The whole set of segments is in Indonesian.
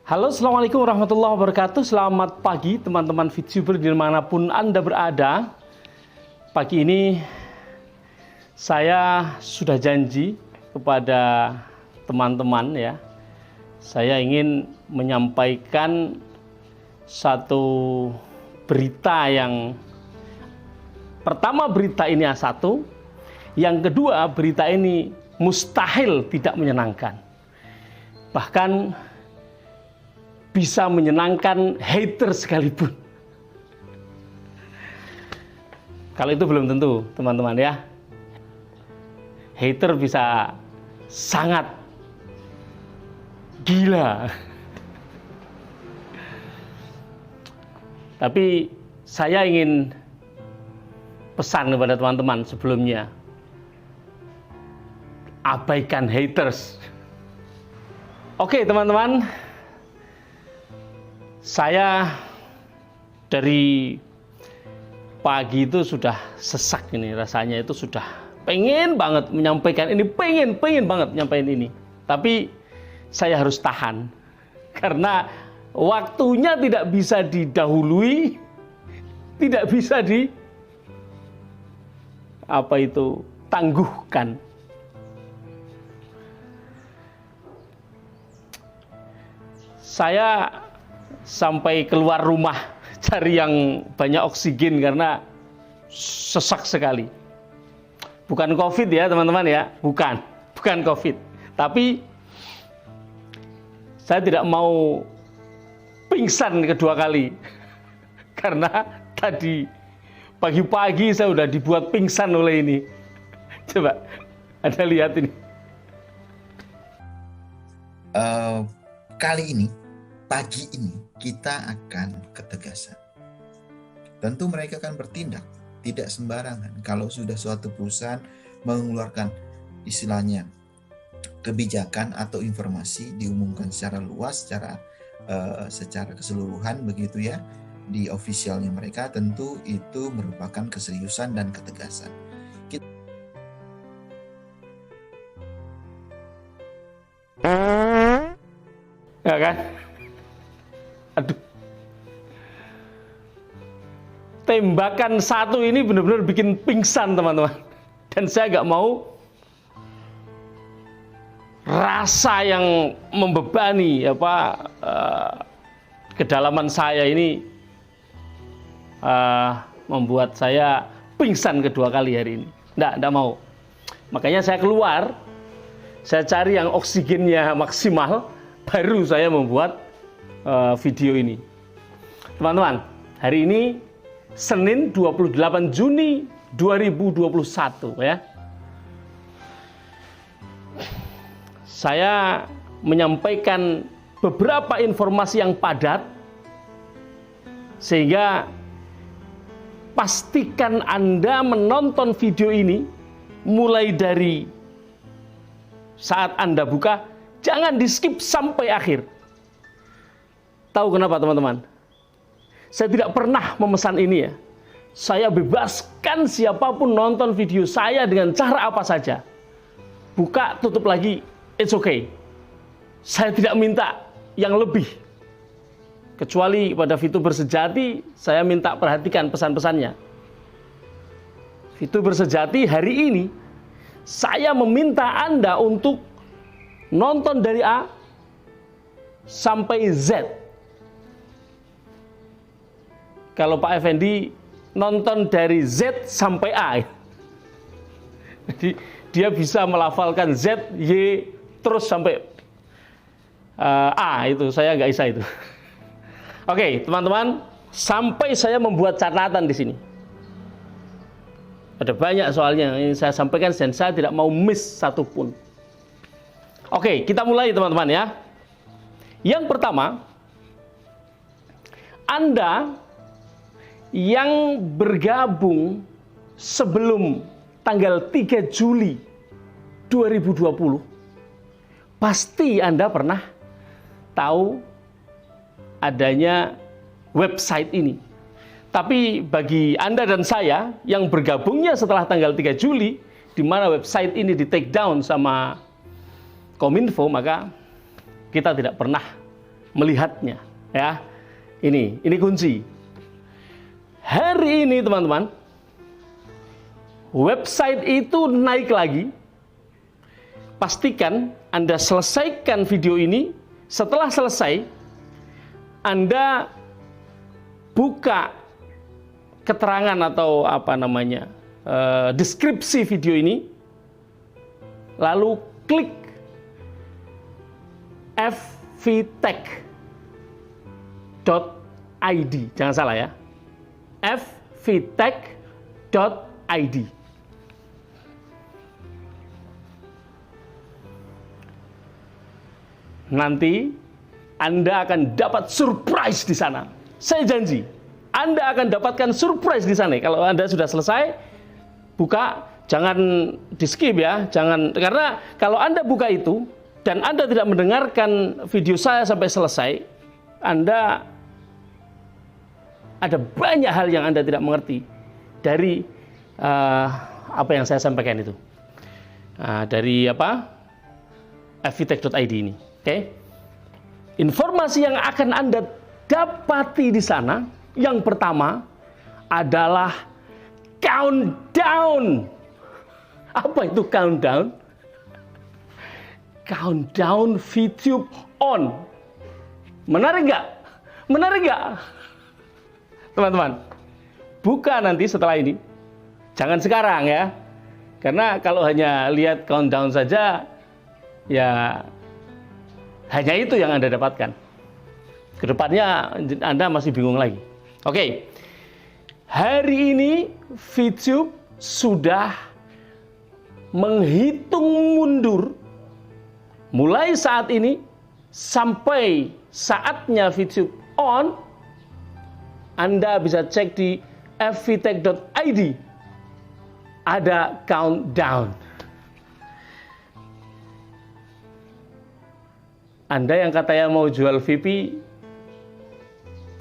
Halo, Assalamualaikum warahmatullahi wabarakatuh. Selamat pagi teman-teman VTuber dimanapun Anda berada. Pagi ini saya sudah janji kepada teman-teman ya. Saya ingin menyampaikan satu berita yang pertama, berita ini A1. Yang kedua, berita ini mustahil tidak menyenangkan. Bahkan bisa menyenangkan hater sekalipun. Kalau itu belum tentu, teman-teman ya. Hater bisa sangat gila. Tapi saya ingin pesan kepada teman-teman sebelumnya. Abaikan haters. Oke, teman-teman. Saya dari pagi itu sudah sesak ini rasanya, itu sudah pengen banget menyampaikan ini, pengen banget menyampaikan ini. Tapi saya harus tahan karena waktunya tidak bisa didahului, tidak bisa tangguhkan. Saya sampai keluar rumah cari yang banyak oksigen karena sesak sekali. Bukan COVID ya teman-teman ya, bukan COVID. Tapi saya tidak mau pingsan kedua kali karena tadi pagi-pagi saya udah dibuat pingsan oleh ini. Coba Anda lihat ini. Kali ini, pagi ini kita akan ketegasan. Tentu mereka akan bertindak tidak sembarangan. Kalau sudah suatu perusahaan mengeluarkan istilahnya kebijakan atau informasi diumumkan secara luas, secara keseluruhan begitu ya, di officialnya mereka, tentu itu merupakan keseriusan dan ketegasan. Ya kan? Aduh. Tembakan satu ini benar-benar bikin pingsan teman-teman. Dan saya nggak mau rasa yang membebani kedalaman saya ini membuat saya pingsan kedua kali hari ini. Nggak mau. Makanya saya keluar, saya cari yang oksigennya maksimal, baru saya membuat video ini. Teman-teman, hari ini Senin 28 Juni 2021 ya. Saya menyampaikan beberapa informasi yang padat sehingga pastikan Anda menonton video ini mulai dari saat Anda buka, jangan di-skip sampai akhir. Tahu kenapa teman-teman? Saya tidak pernah memesan ini ya. Saya bebaskan siapapun nonton video saya dengan cara apa saja. Buka, tutup lagi, it's okay. Saya tidak minta yang lebih. Kecuali pada VTuber sejati, saya minta perhatikan pesan-pesannya. VTuber sejati hari ini, saya meminta Anda untuk nonton dari A sampai Z. Kalau Pak Effendi nonton dari Z sampai A. Jadi dia bisa melafalkan Z, Y, terus sampai A itu. Saya nggak bisa itu. Oke, teman-teman, sampai saya membuat catatan di sini. Ada banyak soalnya yang saya sampaikan dan saya tidak mau miss satupun. Oke, kita mulai teman-teman ya. Yang pertama, Anda yang bergabung sebelum tanggal 3 Juli 2020, pasti Anda pernah tahu adanya website ini. Tapi bagi Anda dan saya yang bergabungnya setelah tanggal 3 Juli, di mana website ini di take down sama Kominfo, maka kita tidak pernah melihatnya, ya. Ini kunci. Hari ini teman-teman, website itu naik lagi. Pastikan Anda selesaikan video ini. Setelah selesai, Anda buka keterangan atau deskripsi video ini, lalu klik fvtech.id. Jangan salah ya, fvtech.id. Nanti Anda akan dapat surprise di sana. Saya janji, Anda akan dapatkan surprise di sana. Kalau Anda sudah selesai, buka, jangan di-skip ya. Jangan, karena kalau Anda buka itu dan Anda tidak mendengarkan video saya sampai selesai, Anda ada banyak hal yang Anda tidak mengerti dari apa yang saya sampaikan itu. Dari fvtech.id ini. Oke. Informasi yang akan Anda dapati di sana, yang pertama adalah countdown. Apa itu countdown? Countdown VTube on. Menarik nggak? Menarik nggak? Teman-teman, buka nanti setelah ini. Jangan sekarang ya. Karena kalau hanya lihat countdown saja, ya hanya itu yang Anda dapatkan. Kedepannya Anda masih bingung lagi. Oke. Hari ini VTube sudah menghitung mundur mulai saat ini sampai saatnya VTube on. Anda bisa cek di fvtech.id. Ada countdown. Anda yang katanya mau jual VP,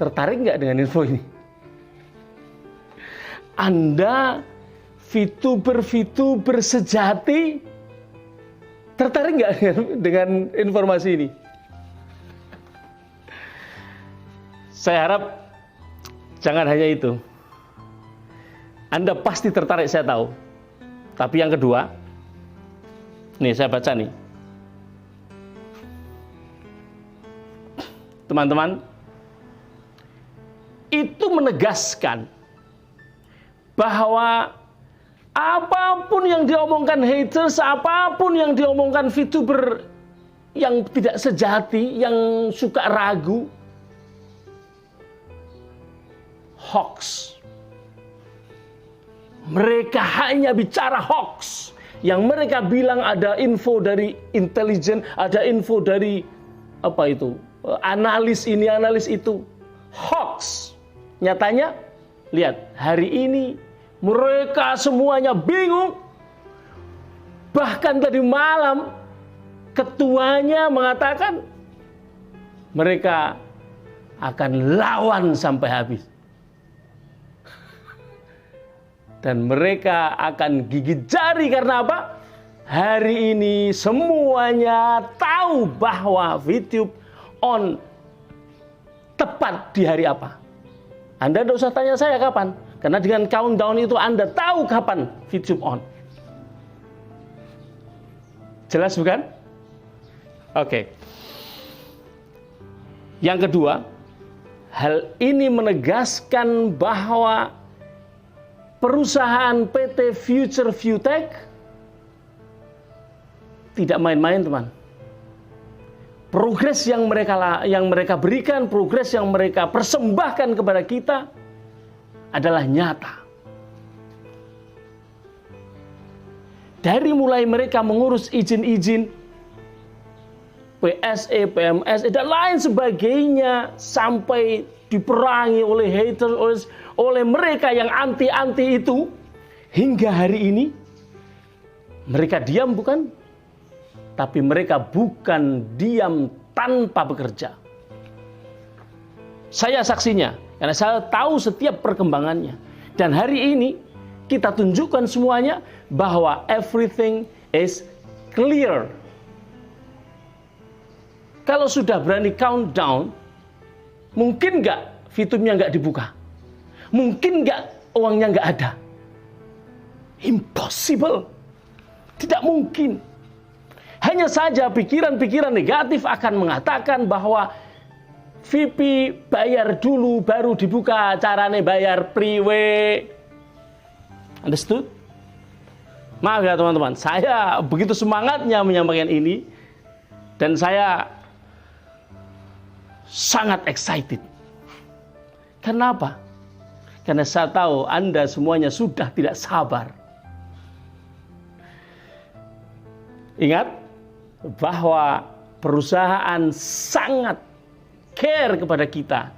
tertarik nggak dengan info ini? Anda VTuber sejati, tertarik nggak dengan informasi ini? Saya harap jangan hanya itu. Anda pasti tertarik, saya tahu. Tapi yang kedua, nih saya baca nih. Teman-teman, itu menegaskan bahwa apapun yang diomongkan haters, apapun yang diomongkan VTuber yang tidak sejati, yang suka ragu, hoax. Mereka hanya bicara hoax. Yang mereka bilang ada info dari intelijen, ada info dari analis ini, analis itu. Hoax. Nyatanya, lihat, hari ini mereka semuanya bingung. Bahkan tadi malam, ketuanya mengatakan mereka akan lawan sampai habis. Dan mereka akan gigit jari karena apa? Hari ini semuanya tahu bahwa VTube on tepat di hari apa. Anda tidak usah tanya saya kapan. Karena dengan countdown itu Anda tahu kapan VTube on. Jelas bukan? Oke. Yang kedua, hal ini menegaskan bahwa perusahaan PT Future ViewTech tidak main-main, teman. Progres yang mereka berikan, progres yang mereka persembahkan kepada kita adalah nyata. Dari mulai mereka mengurus izin-izin PSE, PMSE, dan lain sebagainya, sampai diperangi oleh haters, oleh mereka yang anti-anti itu, hingga hari ini mereka diam bukan? Tapi mereka bukan diam tanpa bekerja. Saya saksinya, karena saya tahu setiap perkembangannya. Dan hari ini kita tunjukkan semuanya bahwa everything is clear. Kalau sudah berani countdown, mungkin nggak Vitubnya nggak dibuka? Mungkin nggak uangnya nggak ada? Impossible. Tidak mungkin. Hanya saja pikiran-pikiran negatif akan mengatakan bahwa VP bayar dulu baru dibuka, caranya bayar priwe. Understood? Maaf ya teman-teman, saya begitu semangatnya menyampaikan ini dan saya sangat excited. Kenapa? Karena saya tahu Anda semuanya sudah tidak sabar. Ingat bahwa perusahaan sangat care kepada kita.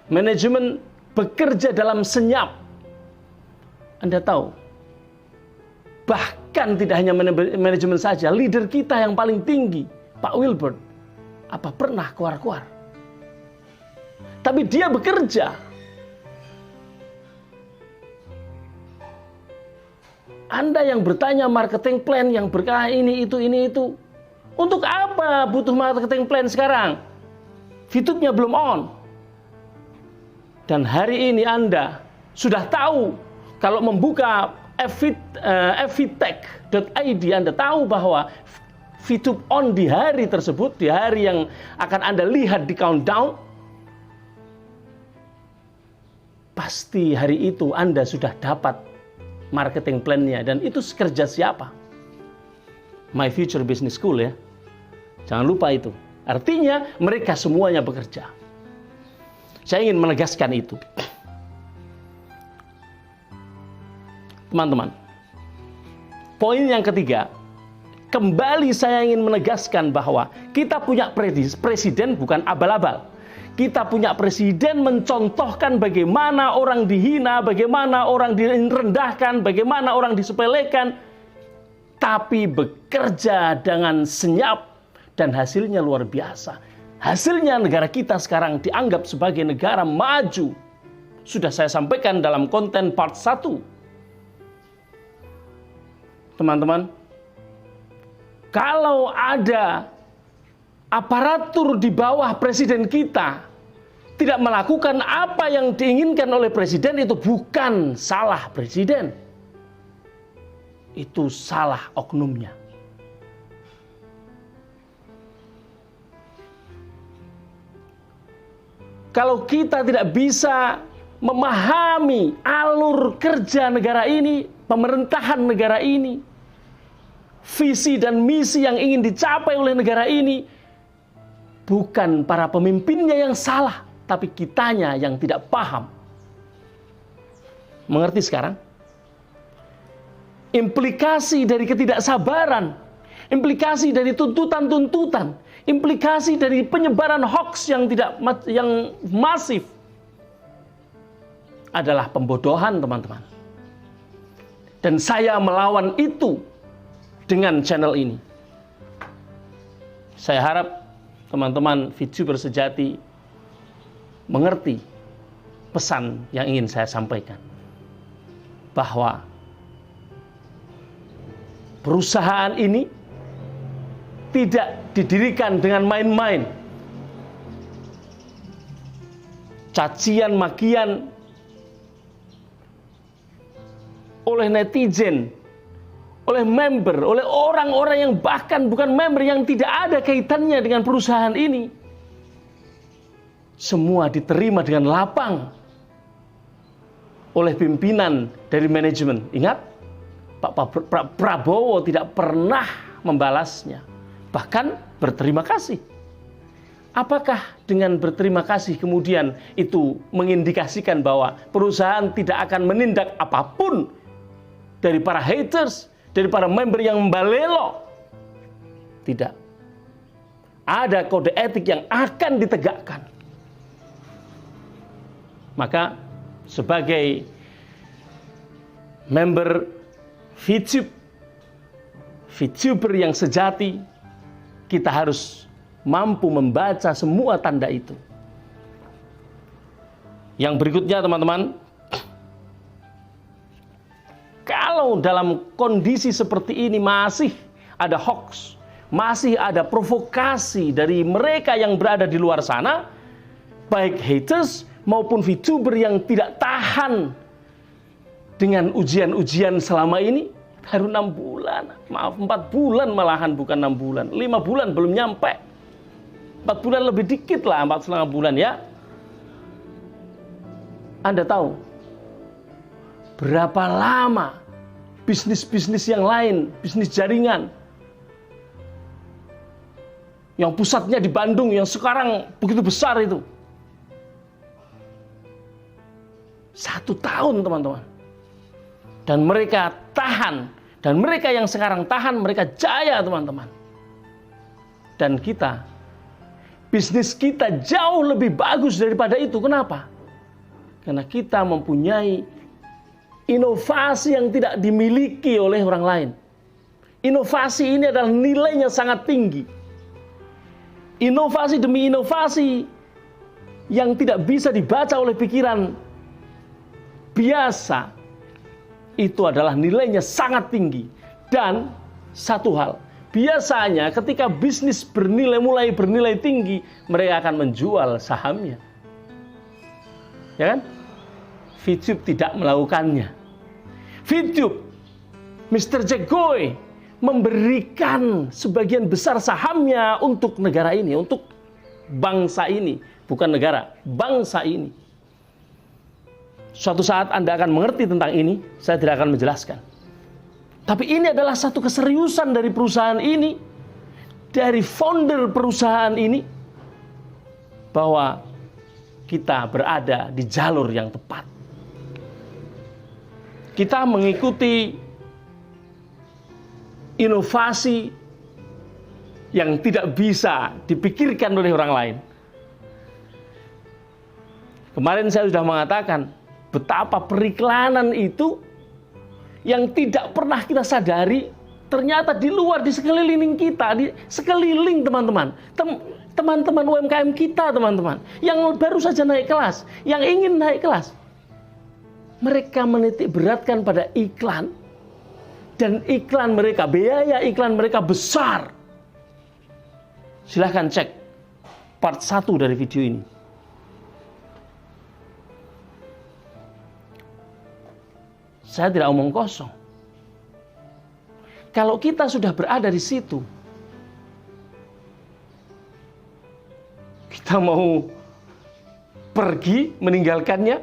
Manajemen bekerja dalam senyap. Anda tahu, bahkan tidak hanya manajemen saja, leader kita yang paling tinggi, Pak Wilbert, apa pernah keluar-keluar? Tapi dia bekerja. Anda yang bertanya marketing plan, yang berkah ini, itu. Untuk apa butuh marketing plan sekarang? Vitubnya belum on. Dan hari ini Anda sudah tahu, kalau membuka fvtech.id, Anda tahu bahwa Vitub on di hari tersebut, di hari yang akan Anda lihat di countdown, pasti hari itu Anda sudah dapat marketing plan-nya. Dan itu kerja siapa? My Future Business School ya. Jangan lupa itu. Artinya mereka semuanya bekerja. Saya ingin menegaskan itu. Teman-teman, poin yang ketiga, kembali saya ingin menegaskan bahwa kita punya presiden bukan abal-abal. Kita punya presiden mencontohkan bagaimana orang dihina, bagaimana orang direndahkan, bagaimana orang disepelekan, tapi bekerja dengan senyap dan hasilnya luar biasa. Hasilnya negara kita sekarang dianggap sebagai negara maju. Sudah saya sampaikan dalam konten part 1. Teman-teman, kalau ada aparatur di bawah presiden kita tidak melakukan apa yang diinginkan oleh presiden, itu bukan salah presiden. Itu salah oknumnya. Kalau kita tidak bisa memahami alur kerja negara ini, pemerintahan negara ini, visi dan misi yang ingin dicapai oleh negara ini, bukan para pemimpinnya yang salah, tapi kitanya yang tidak paham. Mengerti sekarang? Implikasi dari ketidaksabaran, implikasi dari tuntutan-tuntutan, implikasi dari penyebaran hoax yang masif adalah pembodohan, teman-teman. Dan saya melawan itu dengan channel ini. Saya harap teman-teman VTuber sejati mengerti pesan yang ingin saya sampaikan. Bahwa perusahaan ini tidak didirikan dengan main-main. Cacian makian oleh netizen, oleh member, oleh orang-orang yang bahkan bukan member, yang tidak ada kaitannya dengan perusahaan ini, semua diterima dengan lapang oleh pimpinan dari manajemen. Ingat, Pak Prabowo tidak pernah membalasnya, bahkan berterima kasih. Apakah dengan berterima kasih kemudian itu mengindikasikan bahwa perusahaan tidak akan menindak apapun dari para haters, dari para member yang membalelo? Tidak. Ada kode etik yang akan ditegakkan. Maka sebagai member VTuber yang sejati, kita harus mampu membaca semua tanda itu. Yang berikutnya, teman-teman, kalau dalam kondisi seperti ini masih ada hoax, masih ada provokasi dari mereka yang berada di luar sana, baik haters maupun VTuber yang tidak tahan dengan ujian-ujian selama ini. Baru 6 bulan, maaf 4 bulan malahan, bukan 6 bulan, 5 bulan belum nyampe, 4 bulan lebih dikit lah, 4,5 bulan ya. Anda tahu berapa lama bisnis-bisnis yang lain, bisnis jaringan yang pusatnya di Bandung, yang sekarang begitu besar itu, 1 tahun teman-teman. Dan mereka tahan. Dan mereka yang sekarang tahan, mereka jaya teman-teman. Dan kita, bisnis kita jauh lebih bagus daripada itu. Kenapa? Karena kita mempunyai inovasi yang tidak dimiliki oleh orang lain. Inovasi ini adalah nilainya sangat tinggi. Inovasi demi inovasi yang tidak bisa dibaca oleh pikiran biasa, itu adalah nilainya sangat tinggi. Dan satu hal, biasanya ketika bisnis mulai bernilai tinggi, mereka akan menjual sahamnya. Ya kan? VTube tidak melakukannya. VTube, Mr. Jack Goy memberikan sebagian besar sahamnya untuk negara ini, untuk bangsa ini, bukan negara, bangsa ini. Suatu saat Anda akan mengerti tentang ini, saya tidak akan menjelaskan. Tapi ini adalah satu keseriusan dari perusahaan ini, dari founder perusahaan ini, bahwa kita berada di jalur yang tepat. Kita mengikuti inovasi yang tidak bisa dipikirkan oleh orang lain. Kemarin saya sudah mengatakan betapa periklanan itu yang tidak pernah kita sadari, ternyata di luar, di sekeliling kita, di sekeliling teman-teman, teman-teman UMKM kita teman-teman, yang baru saja naik kelas, yang ingin naik kelas, mereka menitik beratkan pada iklan, dan iklan mereka, biaya iklan mereka besar. Silahkan cek part 1 dari video ini. Saya tidak omong kosong. Kalau kita sudah berada di situ, kita mau pergi meninggalkannya,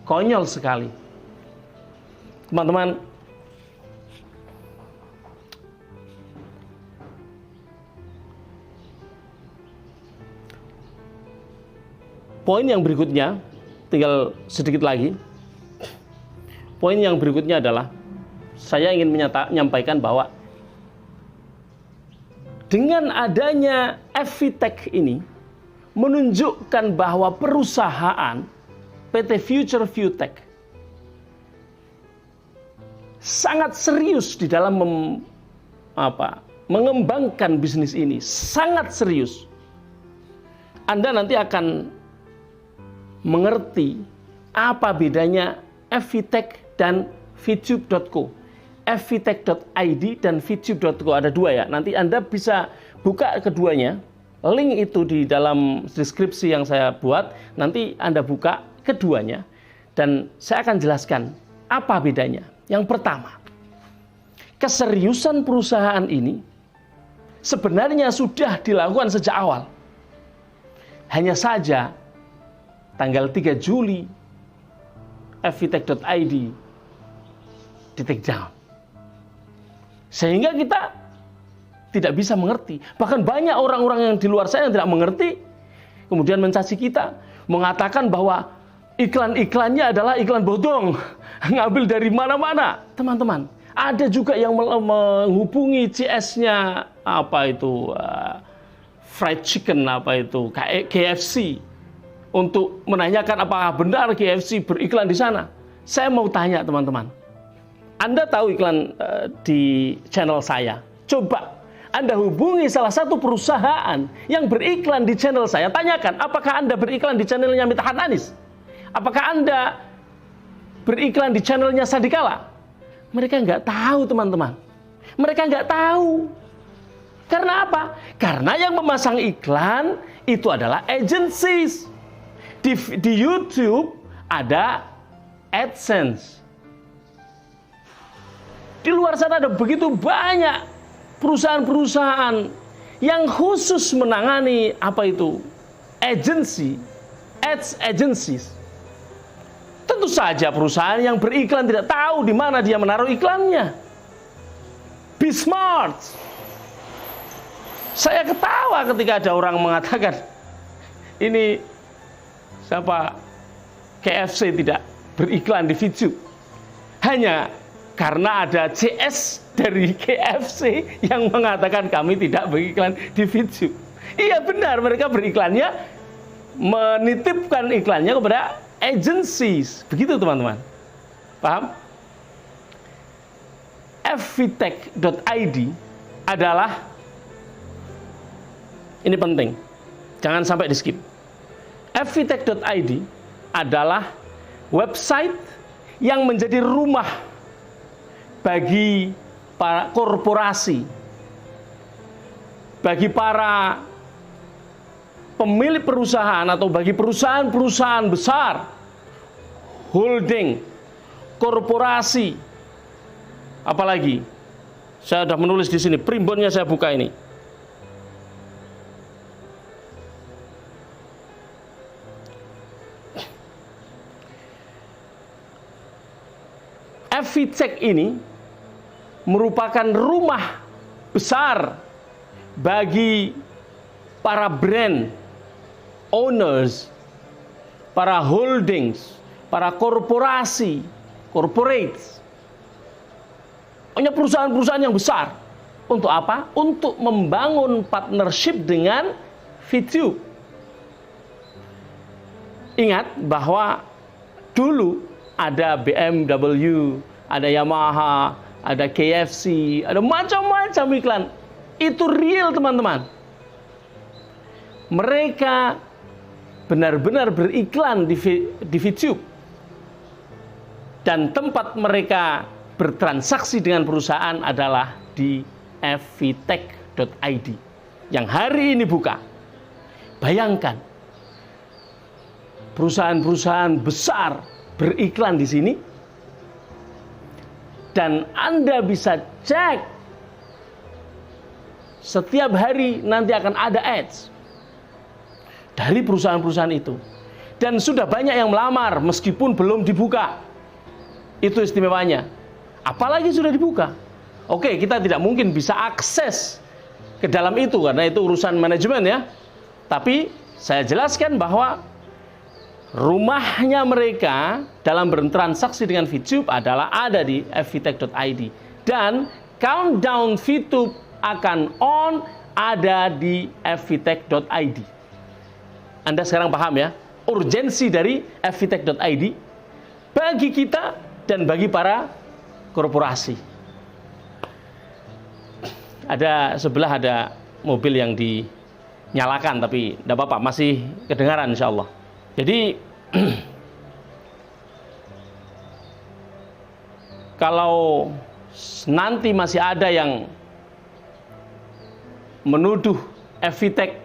konyol sekali. Teman-teman, poin yang berikutnya, tinggal sedikit lagi. Poin yang berikutnya adalah saya ingin menyampaikan bahwa dengan adanya FVTech ini menunjukkan bahwa perusahaan PT Future ViewTech sangat serius di dalam mengembangkan bisnis ini, sangat serius. Anda nanti akan mengerti apa bedanya FVTech dan VTube.co. FVTech.id dan VTube.co, ada 2 ya. Nanti Anda bisa buka keduanya. Link itu di dalam deskripsi yang saya buat. Nanti Anda buka keduanya dan saya akan jelaskan apa bedanya. Yang pertama, keseriusan perusahaan ini sebenarnya sudah dilakukan sejak awal. Hanya saja tanggal 3 Juli FVTech.id di take down. Sehingga kita tidak bisa mengerti. Bahkan banyak orang-orang yang di luar sana yang tidak mengerti, kemudian mencaci kita, mengatakan bahwa iklan-iklannya adalah iklan bodong, ngambil dari mana-mana. Teman-teman, ada juga yang menghubungi CS-nya fried chicken, KFC, untuk menanyakan apakah benar KFC beriklan di sana. Saya mau tanya teman-teman, Anda tahu iklan di channel saya? Coba Anda hubungi salah satu perusahaan yang beriklan di channel saya, tanyakan apakah Anda beriklan di channelnya Mitahan Anis? Apakah Anda beriklan di channelnya Sadikala? Mereka nggak tahu teman-teman. Mereka nggak tahu. Karena apa? Karena yang memasang iklan itu adalah agencies. Di YouTube ada AdSense. Di luar sana ada begitu banyak perusahaan-perusahaan yang khusus menangani apa itu? Ads agencies. Tentu saja perusahaan yang beriklan tidak tahu di mana dia menaruh iklannya. Be smart. Saya ketawa ketika ada orang mengatakan, ini siapa KFC tidak beriklan di VTube. Hanya karena ada CS dari KFC yang mengatakan kami tidak beriklan di VTube. Iya benar, mereka beriklannya, menitipkan iklannya kepada agencies. Begitu teman-teman. Paham? fvtech.id adalah, ini penting, jangan sampai di skip. fvtech.id adalah website yang menjadi rumah bagi para korporasi, bagi para pemilik perusahaan atau bagi perusahaan-perusahaan besar, holding, korporasi, apalagi saya sudah menulis di sini, primbonnya saya buka ini. fvtech ini merupakan rumah besar bagi para brand owners, para holdings, para korporasi, corporates, punya perusahaan-perusahaan yang besar. Untuk apa? Untuk membangun partnership dengan VTube. Ingat bahwa dulu ada BMW, ada Yamaha, ada KFC, ada macam-macam iklan. Itu real teman-teman. Mereka benar-benar beriklan di VTube. Dan tempat mereka bertransaksi dengan perusahaan adalah di fvtech.id yang hari ini buka. Bayangkan, perusahaan-perusahaan besar beriklan di sini, dan Anda bisa cek setiap hari nanti akan ada ads dari perusahaan-perusahaan itu. Dan sudah banyak yang melamar meskipun belum dibuka. Itu istimewanya. Apalagi sudah dibuka. Oke, kita tidak mungkin bisa akses ke dalam itu karena itu urusan manajemen ya. Tapi saya jelaskan bahwa rumahnya mereka dalam bertransaksi dengan VTube adalah ada di fvtech.id. Dan countdown VTube akan on ada di fvtech.id. Anda sekarang paham ya urgensi dari fvtech.id bagi kita dan bagi para korporasi. Ada sebelah ada mobil yang dinyalakan tapi tidak apa-apa, masih kedengaran insya Allah. Jadi kalau nanti masih ada yang menuduh fvtech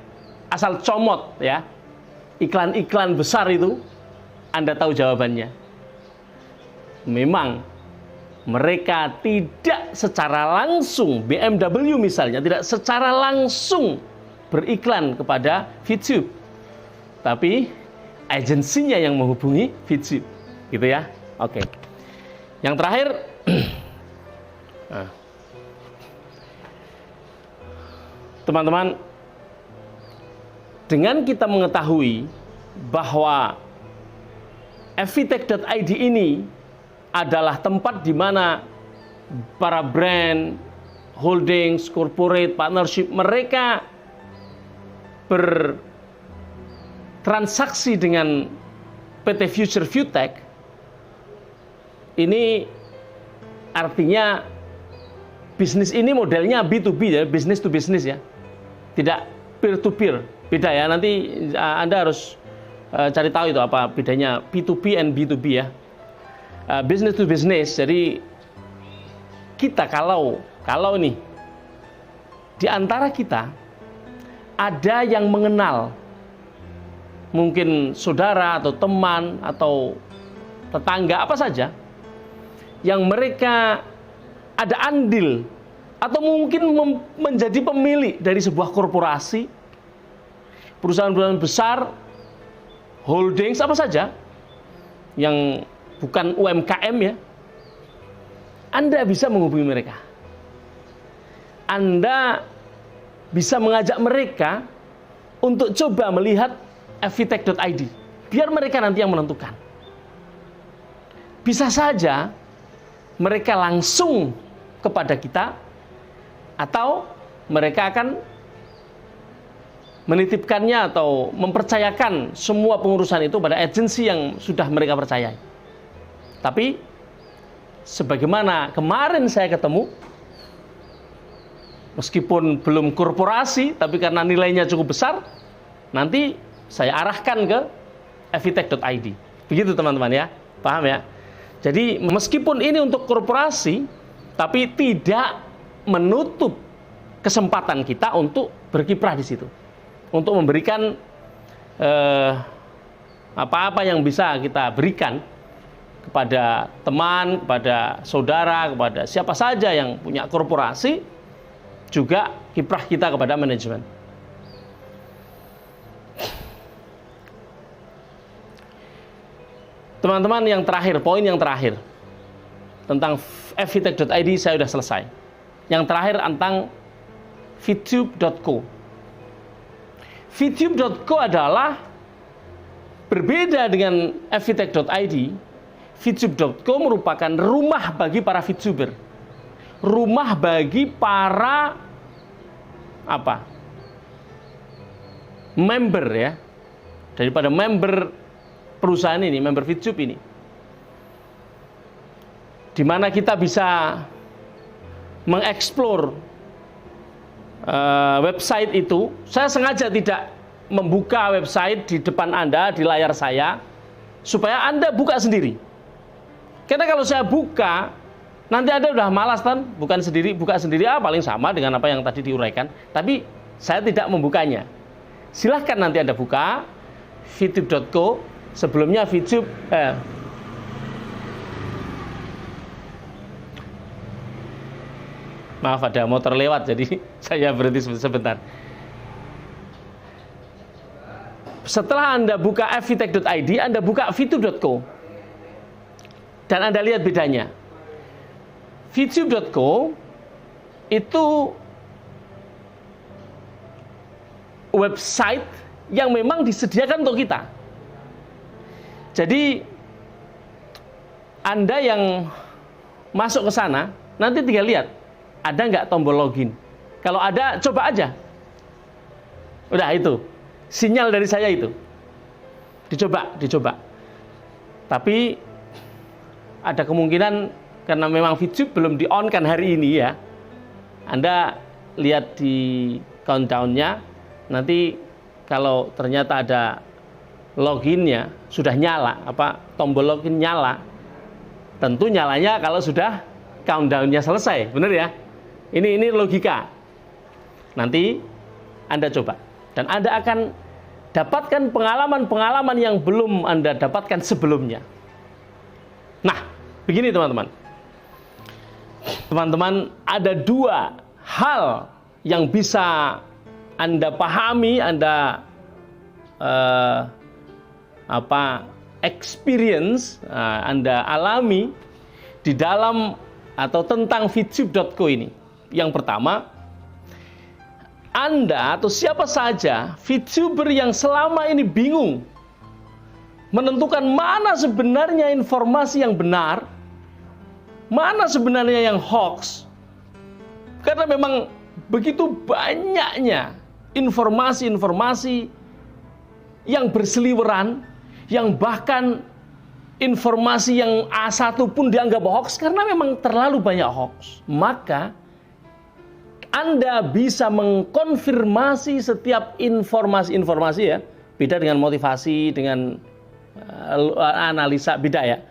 asal comot ya, iklan-iklan besar itu, Anda tahu jawabannya. Memang mereka tidak secara langsung, BMW misalnya, tidak secara langsung beriklan kepada VTube. Tapi agensinya yang menghubungi VTube. Gitu ya. Oke. Yang terakhir, teman-teman, dengan kita mengetahui bahwa fvtech.id ini adalah tempat di mana para brand, holdings, corporate, partnership, mereka bertransaksi dengan PT Future ViewTech. Ini artinya bisnis ini modelnya B2B ya, business to business ya. Tidak peer to peer. Beda ya, nanti Anda harus cari tahu itu apa bedanya P2P and B2B ya. Business to business. Jadi kita kalau nih di antara kita ada yang mengenal, mungkin saudara atau teman atau tetangga apa saja, yang mereka ada andil atau mungkin menjadi pemilik dari sebuah korporasi, perusahaan-perusahaan besar, holdings apa saja yang bukan UMKM ya. Anda bisa menghubungi mereka. Anda bisa mengajak mereka untuk coba melihat fvtech.id. Biar mereka nanti yang menentukan. Bisa saja mereka langsung kepada kita, atau mereka akan menitipkannya atau mempercayakan semua pengurusan itu pada agensi yang sudah mereka percayai. Tapi sebagaimana kemarin saya ketemu, meskipun belum korporasi, tapi karena nilainya cukup besar, nanti saya arahkan ke fvtech.id. Begitu teman-teman ya, paham ya? Jadi meskipun ini untuk korporasi, tapi tidak menutup kesempatan kita untuk berkiprah di situ, untuk memberikan apa-apa yang bisa kita berikan kepada teman, kepada saudara, kepada siapa saja yang punya korporasi, juga kiprah kita kepada manajemen. Teman-teman, yang terakhir, poin yang terakhir tentang fvtech.id saya sudah selesai. Yang terakhir tentang vtube.co. vtube.co adalah berbeda dengan fvtech.id. vtube.co merupakan rumah bagi para VTuber. Rumah bagi para member ya. Daripada member perusahaan ini, member VTube ini. Di mana kita bisa mengeksplor website itu. Saya sengaja tidak membuka website di depan Anda, di layar saya, supaya Anda buka sendiri. Karena kalau saya buka, nanti Anda udah malas kan, buka sendiri, paling sama dengan apa yang tadi diuraikan. Tapi saya tidak membukanya. Silahkan nanti Anda buka vtube.co. Sebelumnya VTube maaf, ada motor lewat, jadi saya berhenti sebentar. Setelah Anda buka fvtech.id, Anda buka vtube.co. Dan Anda lihat bedanya. vtube.co itu website yang memang disediakan untuk kita. Jadi Anda yang masuk ke sana, nanti tinggal lihat, ada nggak tombol login. Kalau ada, coba aja. Udah itu, sinyal dari saya itu. Dicoba. Tapi ada kemungkinan, karena memang VTube belum di-on kan hari ini ya. Anda lihat di countdown-nya, nanti kalau ternyata ada loginnya sudah nyala, tombol login nyala, tentu nyalanya kalau sudah countdown-nya selesai, benar ya? Ini logika. Nanti Anda coba, dan Anda akan dapatkan pengalaman-pengalaman yang belum Anda dapatkan sebelumnya. Nah, begini teman-teman. Teman-teman, ada dua hal yang bisa Anda pahami, Anda experience Anda alami di dalam atau tentang vtube.co ini. Yang pertama, Anda atau siapa saja VTuber yang selama ini bingung menentukan mana sebenarnya informasi yang benar, mana sebenarnya yang hoax, karena memang begitu banyaknya informasi-informasi yang berseliweran, yang bahkan informasi yang A1 pun dianggap hoax karena memang terlalu banyak hoax. Maka Anda bisa mengkonfirmasi setiap informasi-informasi ya. Beda dengan motivasi, dengan analisa, beda ya.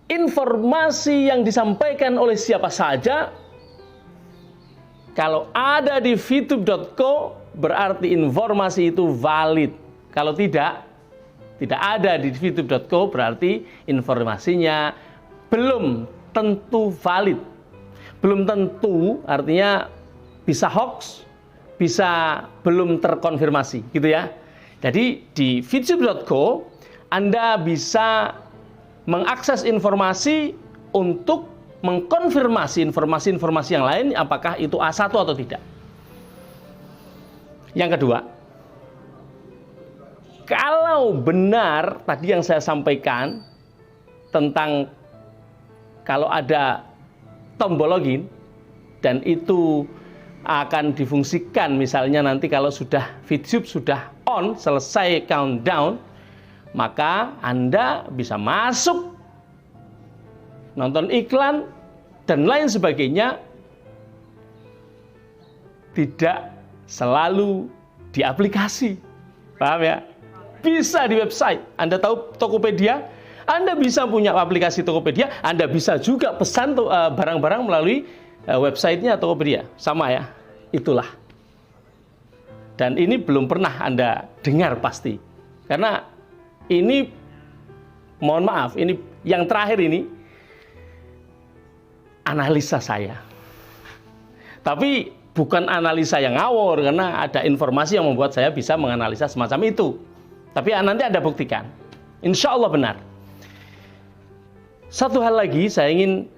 Informasi yang disampaikan oleh siapa saja Kalau ada di fitub.co berarti informasi itu valid. Kalau tidak ada di fitub.co berarti informasinya belum tentu valid. Belum tentu artinya bisa hoax, bisa belum terkonfirmasi, gitu ya. Jadi di fitub.co Anda bisa mengakses informasi untuk mengkonfirmasi informasi-informasi yang lain apakah itu A1 atau tidak. Yang kedua, kalau benar tadi yang saya sampaikan tentang kalau ada tombol login dan itu akan difungsikan misalnya nanti kalau sudah Fitub sudah on, selesai countdown, maka Anda bisa masuk nonton iklan dan lain sebagainya, tidak selalu di aplikasi. Paham ya? Bisa di website. Anda tahu Tokopedia? Anda bisa punya aplikasi Tokopedia, Anda bisa juga pesan barang-barang melalui websitenya Tokopedia. Sama ya? Itulah. Dan ini belum pernah Anda dengar pasti. Karena ini, mohon maaf, ini yang terakhir ini analisa saya. Tapi bukan analisa yang ngawur, karena ada informasi yang membuat saya bisa menganalisa semacam itu. Tapi nanti Anda buktikan. Insya Allah benar. Satu hal lagi saya ingin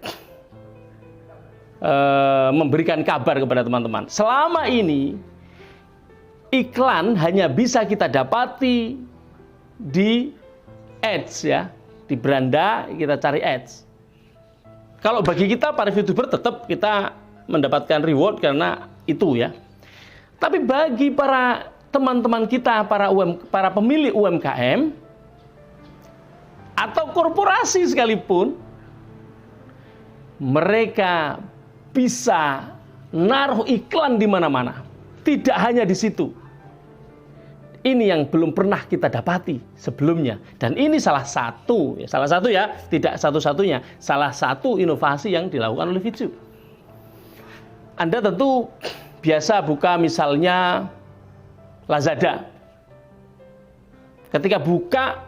memberikan kabar kepada teman-teman. Selama ini iklan hanya bisa kita dapati di ads ya, di beranda kita cari ads. Kalau bagi kita para VTuber tetap kita mendapatkan reward karena itu ya. Tapi bagi para teman-teman kita, para pemilik UMKM atau korporasi sekalipun, mereka bisa naruh iklan di mana-mana. Tidak hanya di situ. Ini yang belum pernah kita dapati sebelumnya. Dan ini salah satu ya, tidak satu-satunya, salah satu inovasi yang dilakukan oleh Fitub. Anda tentu biasa buka misalnya Lazada. Ketika buka,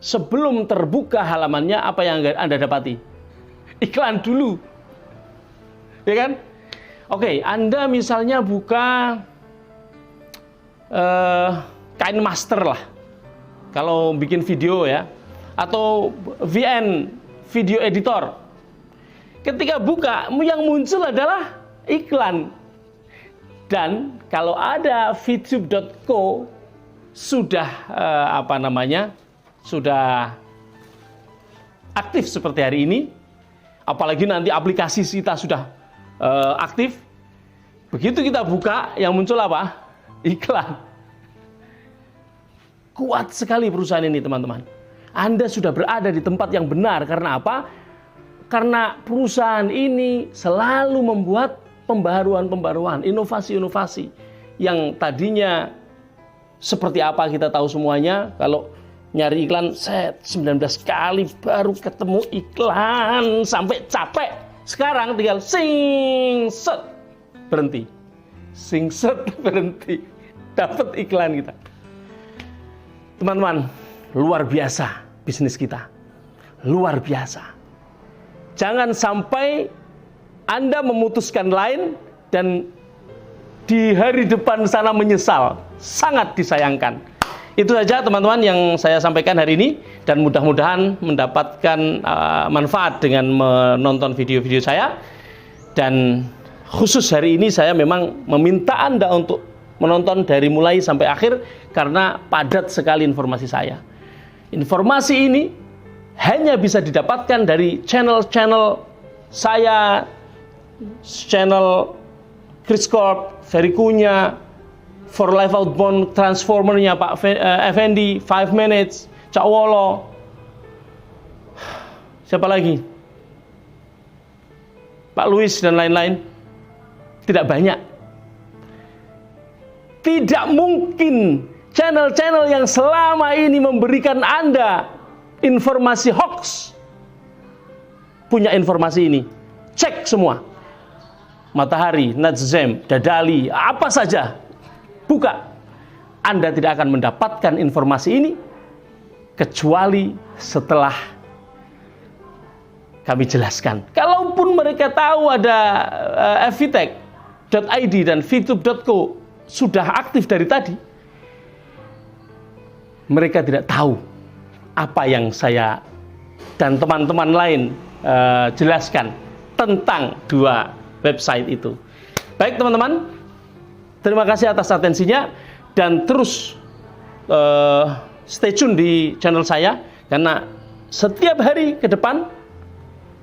sebelum terbuka halamannya, apa yang Anda dapati? Iklan dulu. Ya kan? Oke, Anda misalnya buka Kain Master lah, kalau bikin video ya, atau VN, video editor. Ketika buka, yang muncul adalah iklan. Dan kalau ada fitub.co sudah sudah aktif seperti hari ini, apalagi nanti aplikasi kita sudah aktif, begitu kita buka, yang muncul apa? Iklan. Kuat sekali perusahaan ini, teman-teman. Anda sudah berada di tempat yang benar. Karena apa? Karena perusahaan ini selalu membuat pembaharuan-pembaharuan, inovasi-inovasi yang tadinya seperti apa kita tahu semuanya. Kalau nyari iklan, 19 kali baru ketemu iklan sampai capek. Sekarang tinggal sing set berhenti, sing set berhenti, dapat iklan kita. Teman-teman, luar biasa bisnis kita. Luar biasa. Jangan sampai Anda memutuskan lain dan di hari depan sana menyesal. Sangat disayangkan. Itu saja teman-teman yang saya sampaikan hari ini. Dan mudah-mudahan mendapatkan manfaat dengan menonton video-video saya. Dan khusus hari ini saya memang meminta Anda untuk menonton dari mulai sampai akhir karena padat sekali informasi saya. Informasi ini hanya bisa didapatkan dari channel-channel saya, channel Chris Corp, Verikunya, For Life Outbound Transformer-nya Pak Effendi, 5 Minutes, Cak Wolo. Siapa lagi? Pak Luis dan lain-lain. Tidak banyak. Tidak mungkin channel-channel yang selama ini memberikan Anda informasi hoax punya informasi ini. Cek semua. Matahari, Nadzem, Dadali, apa saja, buka. Anda tidak akan mendapatkan informasi ini kecuali setelah kami jelaskan. Kalaupun mereka tahu ada fvtech.id dan vtube.co sudah aktif dari tadi, mereka tidak tahu apa yang saya dan teman-teman lain jelaskan tentang dua website itu. Baik teman-teman, terima kasih atas atensinya dan terus stay tune di channel saya, karena setiap hari ke depan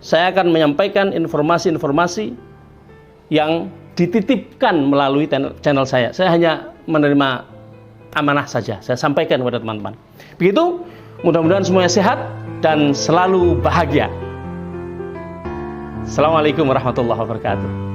saya akan menyampaikan informasi-informasi yang dititipkan melalui channel saya. Saya hanya menerima amanah saja, saya sampaikan kepada teman-teman. Begitu, mudah-mudahan semuanya sehat dan selalu bahagia. Assalamualaikum warahmatullahi wabarakatuh.